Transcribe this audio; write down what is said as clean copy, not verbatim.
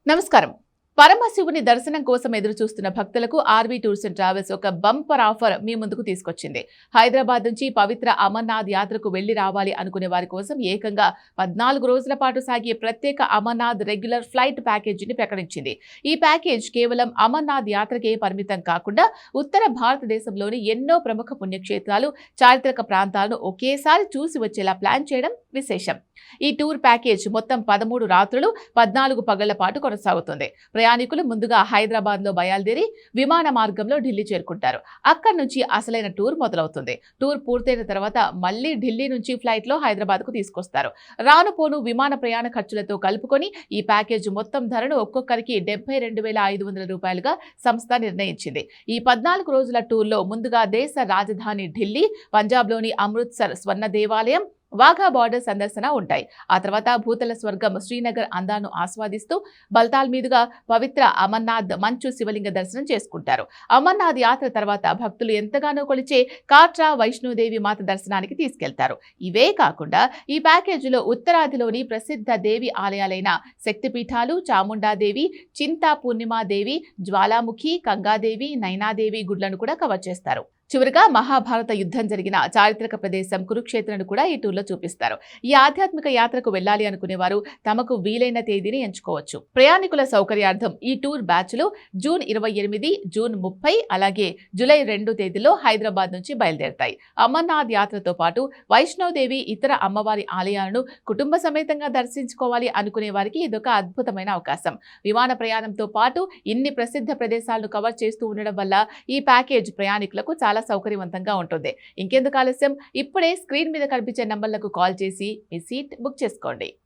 నమస్కారం. పరమశివుని దర్శనం కోసం ఎదురు చూస్తున్న భక్తులకు ఆర్వీ టూర్స్ అండ్ ట్రావెల్స్ ఒక బంపర్ ఆఫర్ మీ ముందుకు తీసుకొచ్చింది. హైదరాబాద్ నుంచి పవిత్ర అమర్నాథ్ యాత్రకు వెళ్లి రావాలి అనుకునే వారి కోసం ఏకంగా 14 రోజుల పాటు సాగే ప్రత్యేక అమర్నాథ్ రెగ్యులర్ ఫ్లైట్ ప్యాకేజీని ప్రకటించింది. ఈ ప్యాకేజ్ కేవలం అమర్నాథ్ యాత్రకే పరిమితం కాకుండా ఉత్తర భారతదేశంలోని ఎన్నో ప్రముఖ పుణ్యక్షేత్రాలు, చారిత్రక ప్రాంతాలను ఒకేసారి చూసి వచ్చేలా ప్లాన్ చేయడం విశేషం. ఈ టూర్ ప్యాకేజ్ మొత్తం 13 రాత్రులు 14 పగళ్ల పాటు కొనసాగుతుంది. ప్రయాణికులు ముందుగా హైదరాబాద్ లో బయలుదేరి విమాన మార్గంలో ఢిల్లీ చేరుకుంటారు. అక్కడి నుంచి అసలైన టూర్ మొదలవుతుంది. టూర్ పూర్తయిన తర్వాత మళ్లీ ఢిల్లీ నుంచి ఫ్లైట్ లో హైదరాబాద్ కు తీసుకొస్తారు. రానుపోను విమాన ప్రయాణ ఖర్చులతో కలుపుకొని ఈ ప్యాకేజ్ మొత్తం ధరను ఒక్కొక్కరికి 72,500 రూపాయలుగా సంస్థ నిర్ణయించింది. ఈ 14 రోజుల టూర్ లో ముందుగా దేశ రాజధాని ఢిల్లీ, పంజాబ్ లోని అమృత్సర్ స్వర్ణ దేవాలయం, వాఘా బార్డర్ సందర్శన ఉంటాయి. ఆ తర్వాత భూతల స్వర్గం శ్రీనగర్ అందాను ఆస్వాదిస్తూ బల్తాల్ మీదుగా పవిత్ర అమర్నాథ్ మంచు శివలింగ దర్శనం చేసుకుంటారు. అమర్నాథ్ యాత్ర తర్వాత భక్తులు ఎంతగానో కొలిచే కాట్రా వైష్ణోదేవి మాత దర్శనానికి తీసుకెళ్తారు. ఇవే కాకుండా ఈ ప్యాకేజీలో ఉత్తరాదిలోని ప్రసిద్ధ దేవి ఆలయాలైన శక్తిపీఠాలు, చాముండాదేవి, చింతా పూర్ణిమాదేవి, జ్వాలాముఖి, గంగాదేవి, నైనాదేవి గుడ్లను కూడా కవర్ చేస్తారు. చివరిగా మహాభారత యుద్ధం జరిగిన చారిత్రక ప్రదేశం కురుక్షేత్రను కూడా ఈ టూర్లో చూపిస్తారు. ఈ ఆధ్యాత్మిక యాత్రకు వెళ్లాలి అనుకునేవారు తమకు వీలైన తేదీని ఎంచుకోవచ్చు. ప్రయాణికుల సౌకర్యార్థం ఈ టూర్ బ్యాచ్లు జూన్ 28, జూన్ 30 అలాగే జూలై 2 తేదీలో హైదరాబాద్ నుంచి బయలుదేరతాయి. అమర్నాథ్ యాత్రతో పాటు వైష్ణోదేవి, ఇతర అమ్మవారి ఆలయాలను కుటుంబ సమేతంగా దర్శించుకోవాలి అనుకునే వారికి ఇదొక అద్భుతమైన అవకాశం. విమాన ప్రయాణంతో పాటు ఇన్ని ప్రసిద్ధ ప్రదేశాలను కవర్ చేస్తూ ఉండడం వల్ల ఈ ప్యాకేజ్ ప్రయాణికులకు చాలా సౌకర్యవంతంగా ఉంటుంది. ఇంకెందుకు ఆలస్యం, ఇప్పుడే స్క్రీన్ మీద కనిపించే నంబర్లకు కాల్ చేసి మీ సీట్ బుక్ చేసుకోండి.